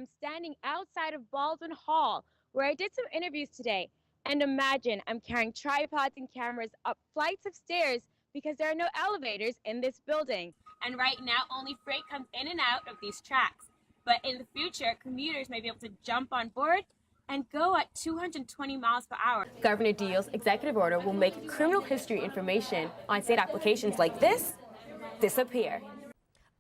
I'm standing outside of Baldwin Hall, where I did some interviews today. And imagine I'm carrying tripods and cameras up flights of stairs because there are no elevators in this building. And right now, only freight comes in and out of these tracks. But in the future, commuters may be able to jump on board and go at 220 miles per hour. Governor Deal's executive order will make criminal history information on state applications like this disappear.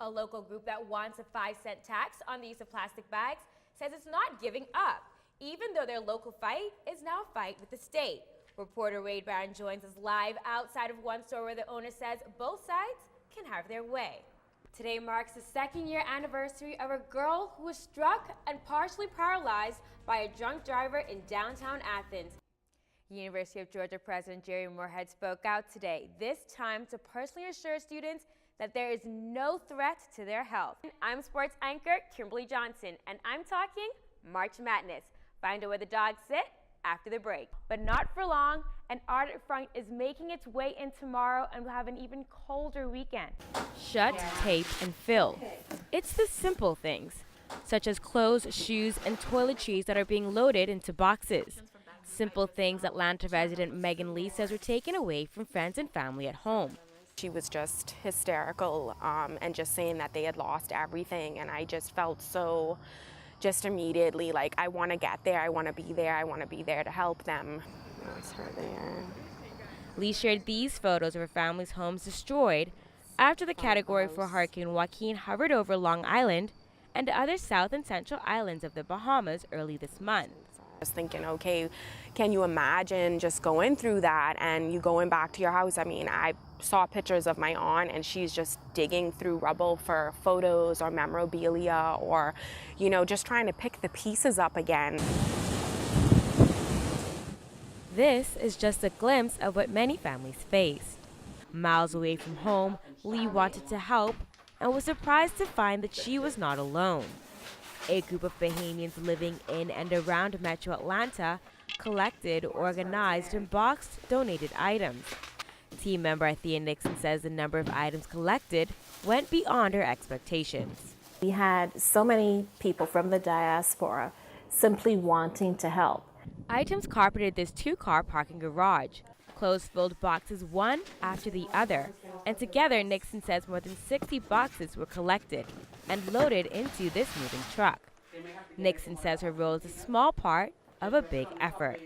A local group that wants a 5-cent tax on the use of plastic bags says it's not giving up, even though their local fight is now a fight with the state. Reporter Wade Barron joins us live outside of one store where the owner says both sides can have their way. Today marks the 2nd-year anniversary of a girl who was struck and partially paralyzed by a drunk driver in downtown Athens. University of Georgia President Jerry Moorhead spoke out today, this time to personally assure students that there is no threat to their health. I'm sports anchor Kimberly Johnson, and I'm talking March Madness. Find out where the dogs sit after the break. But not for long, an ardent front is making its way in tomorrow and will have an even colder weekend. Shut, tape, and fill. It's the simple things, such as clothes, shoes, and toiletries that are being loaded into boxes. Simple things Atlanta resident Megan Lee says were taken away from friends and family at home. She was just hysterical and just saying that they had lost everything, and I just felt so just immediately like I want to get there, I want to be there, I want to be there to help them. That's her there. Lee shared these photos of her family's homes destroyed after the Category 4 Hurricane Joaquin hovered over Long Island and other South and Central islands of the Bahamas early this month. I was thinking, okay, can you imagine just going through that and you going back to your house? I mean, I saw pictures of my aunt and she's just digging through rubble for photos or memorabilia or, you know, just trying to pick the pieces up again. This is just a glimpse of what many families faced. Miles away from home, Lee wanted to help and was surprised to find that she was not alone. A group of Bahamians living in and around Metro Atlanta collected, organized, and boxed donated items. Team member Athea Nixon says the number of items collected went beyond her expectations. We had so many people from the diaspora simply wanting to help. Items carpeted this 2-car parking garage. Clothes filled boxes one after the other, and together Nixon says more than 60 boxes were collected and loaded into this moving truck. Nixon says her role is a small part of a big effort.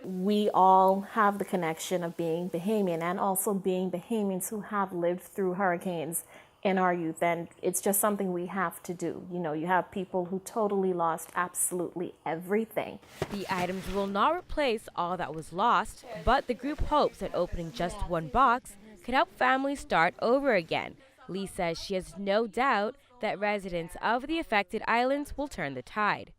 We all have the connection of being Bahamian and also being Bahamians who have lived through hurricanes in our youth, and it's just something we have to do. You know, you have people who totally lost absolutely everything. The items will not replace all that was lost, but the group hopes that opening just one box could help families start over again. Lee says she has no doubt that residents of the affected islands will turn the tide.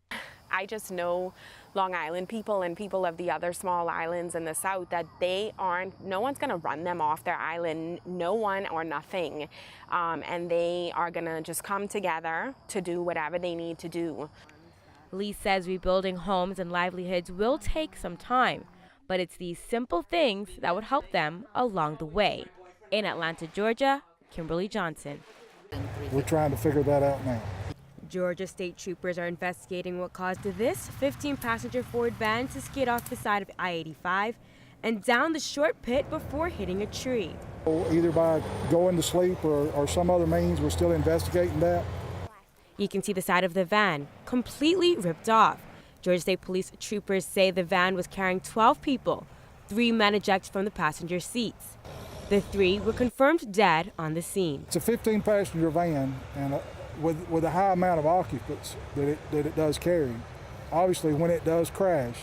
I just know Long Island people and people of the other small islands in the South that no one's going to run them off their island, no one or nothing. And they are going to just come together to do whatever they need to do. Lee says rebuilding homes and livelihoods will take some time, but it's these simple things that would help them along the way. In Atlanta, Georgia, Kimberly Johnson. We're trying to figure that out now. Georgia state troopers are investigating what caused this 15-passenger Ford van to skid off the side of I-85 and down the short pit before hitting a tree. Either by going to sleep or some other means, we're still investigating that. You can see the side of the van completely ripped off. Georgia State Police troopers say the van was carrying 12 people. 3 men ejected from the passenger seats. The 3 were confirmed dead on the scene. It's a 15-passenger van, and with a high amount of occupants that it does carry. Obviously, when it does crash,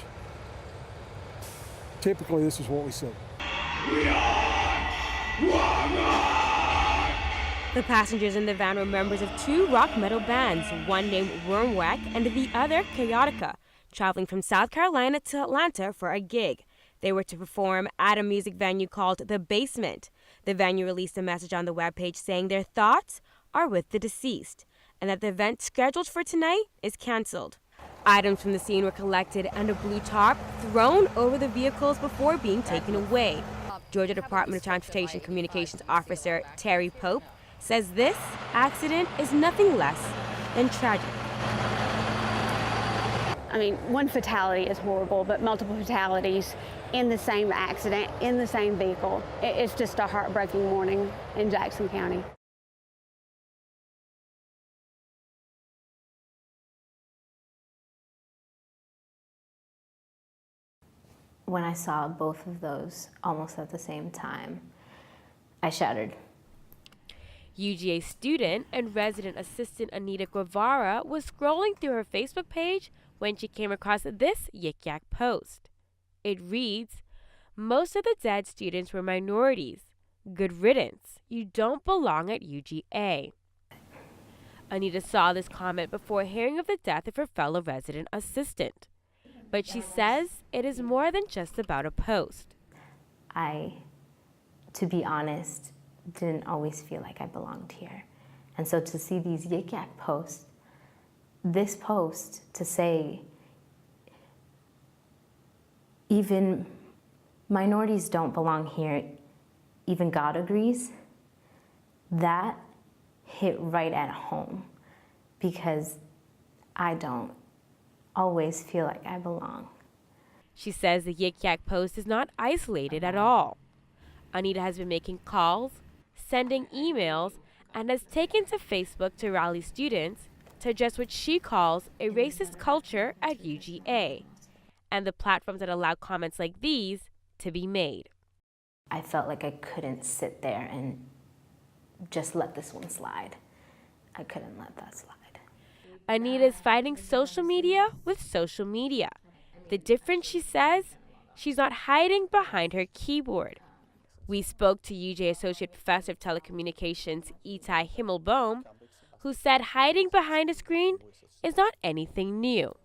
typically this is what we see. The passengers in the van were members of 2 rock metal bands, one named Wormwack and the other Chaotica, traveling from South Carolina to Atlanta for a gig. They were to perform at a music venue called The Basement. The venue released a message on the webpage saying their thoughts are with the deceased and that the event scheduled for tonight is canceled. Items from the scene were collected and a blue tarp thrown over the vehicles before being taken away. Georgia Department of Transportation Communications Officer Terry Pope says this accident is nothing less than tragic. I mean, one fatality is horrible, but multiple fatalities in the same accident, in the same vehicle. It's just a heartbreaking morning in Jackson County. When I saw both of those almost at the same time, I shattered. UGA student and resident assistant Anita Guevara was scrolling through her Facebook page when she came across this Yik Yak post. It reads, "Most of the dead students were minorities. Good riddance. You don't belong at UGA." Anita saw this comment before hearing of the death of her fellow resident assistant. But she says it is more than just about a post. To be honest, didn't always feel like I belonged here. And so to see these Yik Yak posts, this post to say, even minorities don't belong here, even God agrees, that hit right at home because I don't always feel like I belong. She says the Yik Yak post is not isolated at all. Anita has been making calls, sending emails, and has taken to Facebook to rally students to address what she calls a racist culture at UGA and the platforms that allow comments like these to be made. I felt like I couldn't sit there and just let this one slide. I couldn't let that slide. Anita is fighting social media with social media. The difference, she says, she's not hiding behind her keyboard. We spoke to UJ Associate Professor of Telecommunications Itai Himmelbaum, who said hiding behind a screen is not anything new.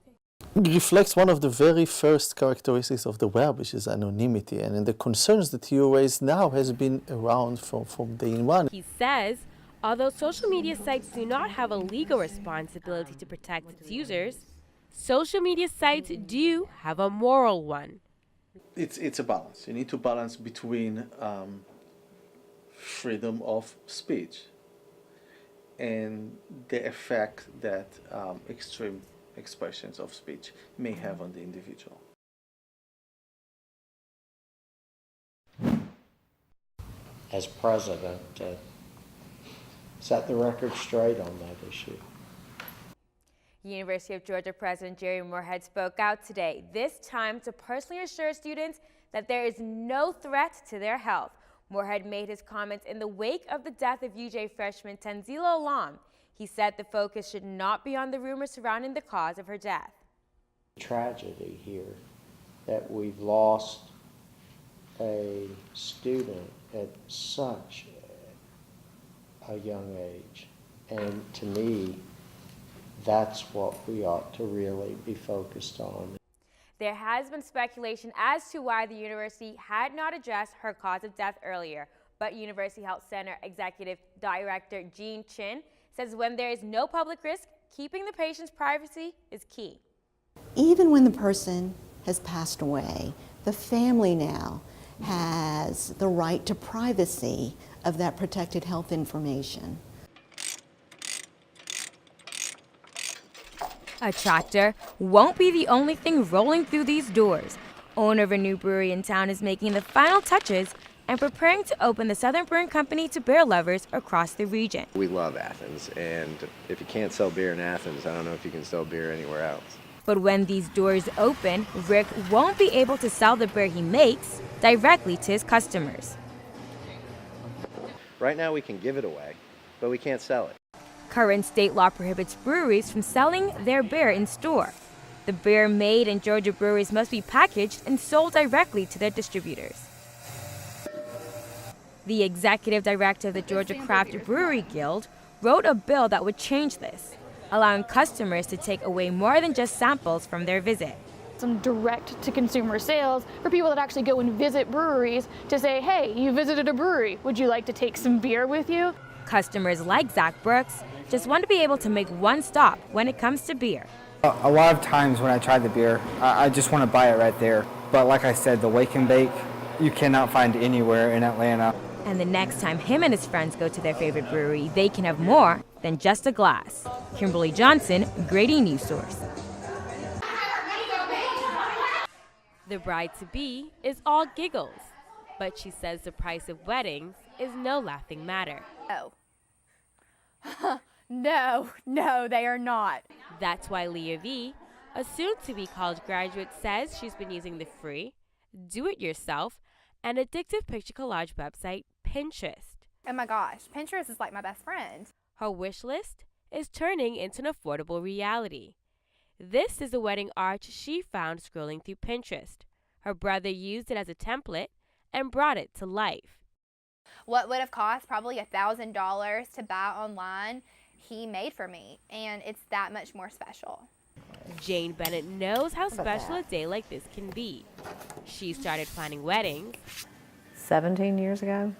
It reflects one of the very first characteristics of the web, which is anonymity, and the concerns that you raise now has been around from day one. He says, although social media sites do not have a legal responsibility to protect its users, social media sites do have a moral one. It's a balance. You need to balance between freedom of speech and the effect that extreme expressions of speech may have on the individual. As president, set the record straight on that issue. University of Georgia President Jerry Moorhead spoke out today, this time to personally assure students that there is no threat to their health. Moorhead made his comments in the wake of the death of UJ freshman Tanzila Alam. He said the focus should not be on the rumors surrounding the cause of her death. Tragedy here that we've lost a student at such a young age, and to me, that's what we ought to really be focused on. There has been speculation as to why the university had not addressed her cause of death earlier, but University Health Center Executive Director Jean Chin says when there is no public risk, keeping the patient's privacy is key. Even when the person has passed away, the family now has the right to privacy of that protected health information. A tractor won't be the only thing rolling through these doors. Owner of a new brewery in town is making the final touches and preparing to open the Southern Brewing Company to beer lovers across the region. We love Athens, and if you can't sell beer in Athens, I don't know if you can sell beer anywhere else. But when these doors open, Rick won't be able to sell the beer he makes directly to his customers. Right now we can give it away, but we can't sell it. Current state law prohibits breweries from selling their beer in store. The beer made in Georgia breweries must be packaged and sold directly to their distributors. The executive director of the Georgia Craft Brewery Guild wrote a bill that would change this, allowing customers to take away more than just samples from their visit. Some direct-to-consumer sales for people that actually go and visit breweries to say, hey, you visited a brewery, would you like to take some beer with you? Customers like Zach Brooks just want to be able to make one stop when it comes to beer. A lot of times when I try the beer, I just want to buy it right there. But like I said, the wake and bake, you cannot find anywhere in Atlanta. And the next time him and his friends go to their favorite brewery, they can have more than just a glass. Kimberly Johnson, Grady News Source. The bride-to-be is all giggles, but she says the price of weddings is no laughing matter. Oh. No, they are not. That's why Leah V, a soon-to-be college graduate, says she's been using the free, do-it-yourself, and addictive picture collage website Pinterest. Oh my gosh, Pinterest is like my best friend. Her wish list is turning into an affordable reality. This is a wedding arch she found scrolling through Pinterest. Her brother used it as a template and brought it to life. What would have cost probably $1,000 to buy online, he made for me, and it's that much more special. Jane Bennett knows how special a day like this can be. She started planning weddings 17 years ago.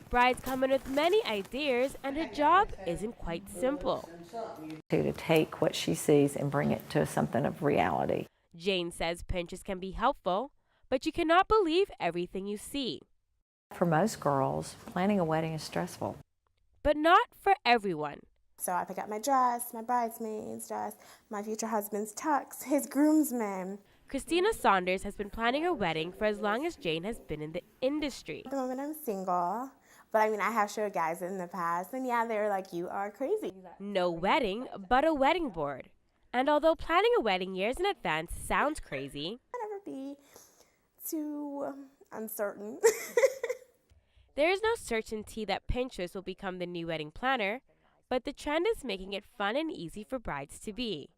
Brides come in with many ideas, and her job isn't quite simple. To take what she sees and bring it to something of reality. Jane says Pinterest can be helpful, but you cannot believe everything you see. For most girls, planning a wedding is stressful. But not for everyone. So I pick up my dress, my bridesmaid's dress, my future husband's tux, his groomsmen. Christina Saunders has been planning her wedding for as long as Jane has been in the industry. At the moment I'm single, but I mean I have showed guys in the past, and yeah, they're like, you are crazy. No wedding, but a wedding board. And although planning a wedding years in advance sounds crazy, never be too uncertain. There is no certainty that Pinterest will become the new wedding planner, but the trend is making it fun and easy for brides to be.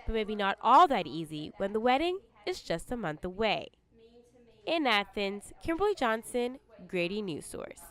But maybe not all that easy when the wedding is just a month away. In Athens, Kimberly Johnson, Grady News Source.